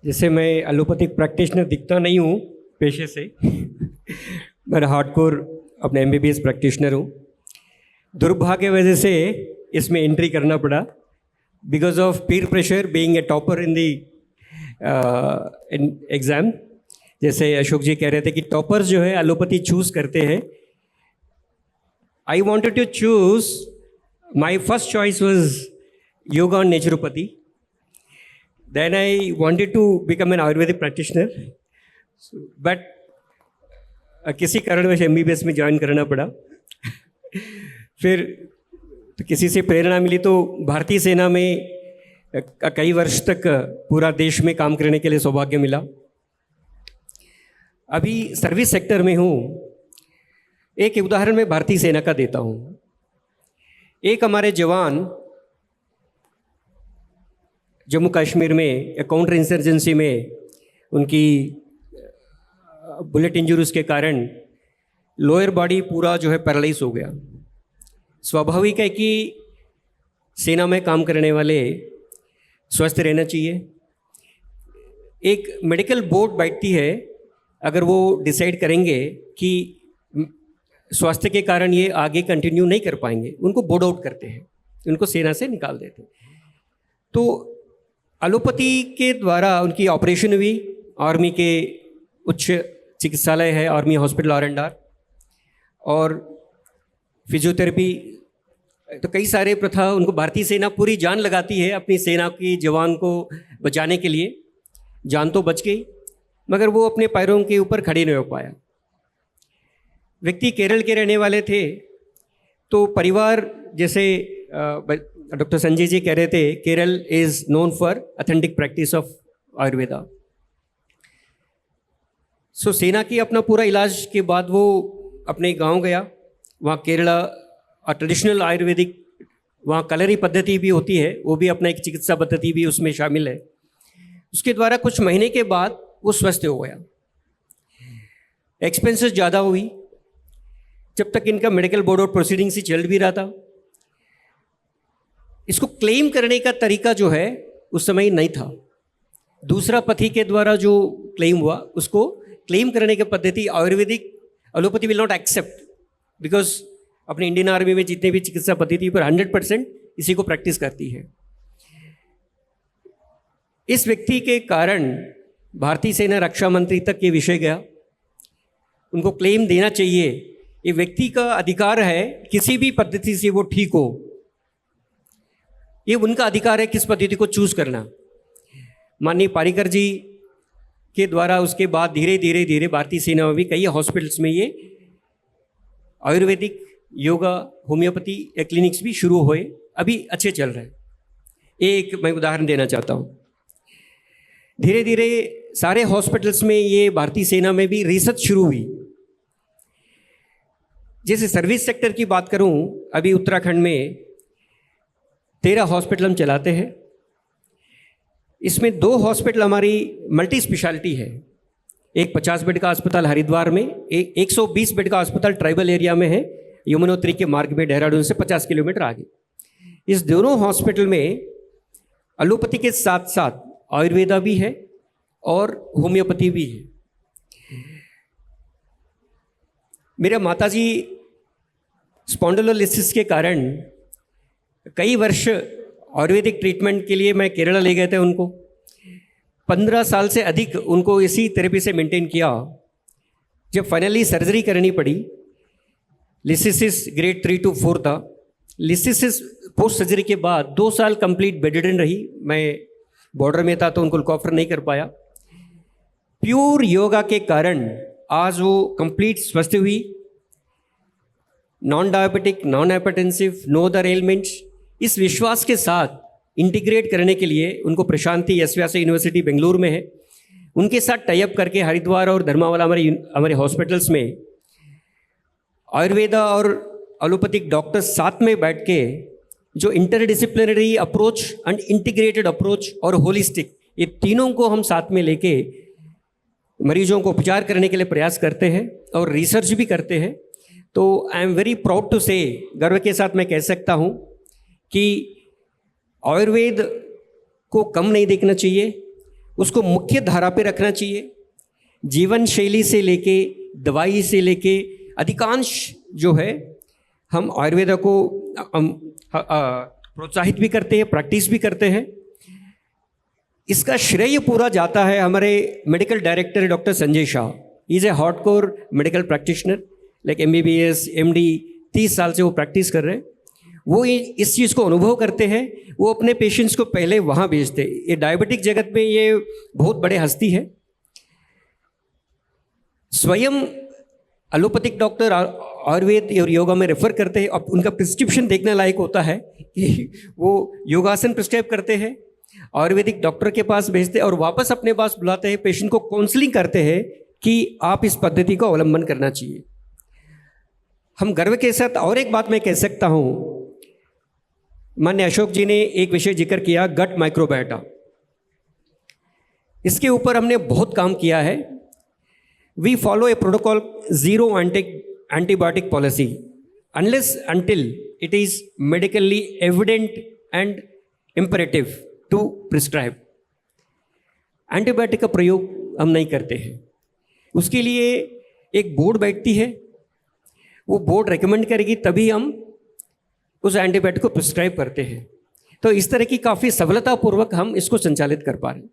जैसे मैं allopathic practitioner दिखता नहीं हूँ पेशे से मैं हार्डकोर अपने एमबीबीएस प्रैक्टिशनर हूँ। दुर्भाग्य वजह से इसमें एंट्री करना पड़ा because of Pir pressure being a topper in the exam. जैसे अशोक जी कह रहे थे कि टॉपर्स जो है एलोपैथी चूज़ करते हैं। I wanted to choose, my first choice was yoga और naturopathy. Then I wanted to become an Ayurvedic practitioner, but किसी कारणवश MBBS में ज्वाइन करना पड़ा। फिर तो किसी से प्रेरणा मिली तो भारतीय सेना में कई वर्ष तक पूरा देश में काम करने के लिए सौभाग्य मिला। अभी सर्विस सेक्टर में हूँ। एक उदाहरण मैं भारतीय सेना का देता हूँ। एक हमारे जवान जम्मू कश्मीर में काउंटर इंसर्जेंसी में उनकी बुलेट इंजरीज के कारण लोअर बॉडी पूरा जो है पैरालाइज हो गया। स्वाभाविक है कि सेना में काम करने वाले स्वस्थ रहना चाहिए। एक मेडिकल बोर्ड बैठती है, अगर वो डिसाइड करेंगे कि स्वास्थ्य के कारण ये आगे कंटिन्यू नहीं कर पाएंगे, उनको बोर्ड आउट करते हैं, उनको सेना से निकाल देते हैं। तो एलोपैथी के द्वारा उनकी ऑपरेशन हुई। आर्मी के उच्च चिकित्सालय है, आर्मी हॉस्पिटल आर&आर, और फिजियोथेरेपी। तो कई सारे प्रथा उनको भारतीय सेना पूरी जान लगाती है अपनी सेना की जवान को बचाने के लिए। जान तो बच गई मगर वो अपने पैरों के ऊपर खड़े नहीं हो पाया। व्यक्ति केरल के रहने वाले थे, तो परिवार जैसे डॉक्टर संजय जी कह रहे थे, Kerala is known for authentic practice of Ayurveda. So सेना की अपना पूरा इलाज के बाद वो अपने गांव गया। वहाँ केरला ट्रेडिशनल आयुर्वेदिक, वहाँ कलरी पद्धति भी होती है, वो भी अपना एक चिकित्सा पद्धति भी उसमें शामिल है। उसके द्वारा कुछ महीने के बाद वो स्वस्थ हो गया। एक्सपेंसेस ज़्यादा हुई, जब तक इनका मेडिकल बोर्ड और प्रोसीडिंग्स ही चल भी रहा था। इसको क्लेम करने का तरीका जो है उस समय नहीं था। दूसरा पति के द्वारा जो क्लेम हुआ, उसको क्लेम करने की पद्धति Ayurvedic allopathy will not accept, because अपने इंडियन आर्मी में जितने भी चिकित्सा पद्धति पर 100% इसी को प्रैक्टिस करती है। इस व्यक्ति के कारण भारतीय सेना रक्षा मंत्री तक ये विषय गया। उनको क्लेम देना चाहिए, ये व्यक्ति का अधिकार है, किसी भी पद्धति से वो ठीक हो, ये उनका अधिकार है किस पद्धति को चूज करना। माननीय पारिकर जी के द्वारा उसके बाद धीरे धीरे भारतीय सेना में भी कई हॉस्पिटल्स में ये आयुर्वेदिक, योगा, होम्योपैथी क्लिनिक्स भी शुरू हुए, अभी अच्छे चल रहे हैं। एक मैं उदाहरण देना चाहता हूँ। धीरे धीरे सारे हॉस्पिटल्स में ये भारतीय सेना में भी रिसर्च शुरू हुई। जैसे सर्विस सेक्टर की बात करूँ, अभी उत्तराखंड में 13 हॉस्पिटल हम चलाते हैं। इसमें 2 हॉस्पिटल हमारी मल्टी स्पेशलिटी है। एक 50 बेड का अस्पताल हरिद्वार में, एक 120 बेड का अस्पताल ट्राइबल एरिया में है, यमुनोत्री के मार्ग में, देहरादून से 50 किलोमीटर आगे। इस दोनों हॉस्पिटल में एलोपैथी के साथ साथ आयुर्वेदा भी है और होम्योपैथी भी है। मेरे माताजी स्पॉन्डिलोलिसिस के कारण कई वर्ष आयुर्वेदिक ट्रीटमेंट के लिए मैं केरला ले गए थे उनको। 15 साल से अधिक उनको इसी थेरेपी से मेंटेन किया। जब फाइनली सर्जरी करनी पड़ी, लिसिसिस ग्रेड 3 to 4 था। लिसिसिस पोस्ट सर्जरी के बाद 2 साल कंप्लीट बेडरिडन रही। मैं बॉर्डर में था तो उनको लुक आफ्टर नहीं कर पाया। प्योर योगा के कारण आज वो कंप्लीट स्वस्थ हुई। Non diabetic, non hypertensive, no other elements. इस विश्वास के साथ इंटीग्रेट करने के लिए उनको प्रशांति यशव्यास यूनिवर्सिटी बेंगलुरु में है, उनके साथ टाइप करके हरिद्वार और धर्मावाला हमारे हॉस्पिटल्स में आयुर्वेदा और एलोपैथिक डॉक्टर्स साथ में बैठ के जो interdisciplinary approach and integrated approach और होलिस्टिक, ये तीनों को हम साथ में लेके मरीजों को उपचार करने के लिए प्रयास करते हैं और रिसर्च भी करते हैं। तो I am very proud to say, गर्व के साथ मैं कह सकता हूँ कि आयुर्वेद को कम नहीं देखना चाहिए। उसको मुख्य धारा पे रखना चाहिए। जीवन शैली से लेके दवाई से लेके अधिकांश जो है हम आयुर्वेदा को प्रोत्साहित भी करते हैं, प्रैक्टिस भी करते हैं। इसका श्रेय पूरा जाता है हमारे medical director doctor Sanjay Shah. Is a hardcore medical practitioner, like MBBS MD 30 साल से वो प्रैक्टिस कर रहे हैं। वो इस चीज़ को अनुभव करते हैं, वो अपने पेशेंट्स को पहले वहाँ भेजते हैं। ये डायबिटिक जगत में ये बहुत बड़े हस्ती है। स्वयं एलोपैथिक डॉक्टर आयुर्वेद और योगा में रेफर करते हैं। अब उनका प्रिस्क्रिप्शन देखने लायक होता है कि वो योगासन प्रिस्क्राइब करते हैं, आयुर्वेदिक डॉक्टर के पास भेजते हैं और वापस अपने पास बुलाते हैं। पेशेंट को काउंसलिंग करते हैं कि आप इस पद्धति को अवलंबन करना चाहिए। हम गर्व के साथ और एक बात मैं कह सकता हूँ, माननीय अशोक जी ने एक विषय जिक्र किया, गट माइक्रोबायोटा। इसके ऊपर हमने बहुत काम किया है। We follow a protocol zero antibiotic policy unless until it is medically evident and imperative to prescribe. Antibiotic का प्रयोग हम नहीं करते हैं। उसके लिए एक बोर्ड बैठती है, वो बोर्ड रेकमेंड करेगी, तभी हम उस एंटीबायोटिक को प्रिस्क्राइब करते हैं। तो इस तरह की काफ़ी सफलतापूर्वक हम इसको संचालित कर पा रहे हैं।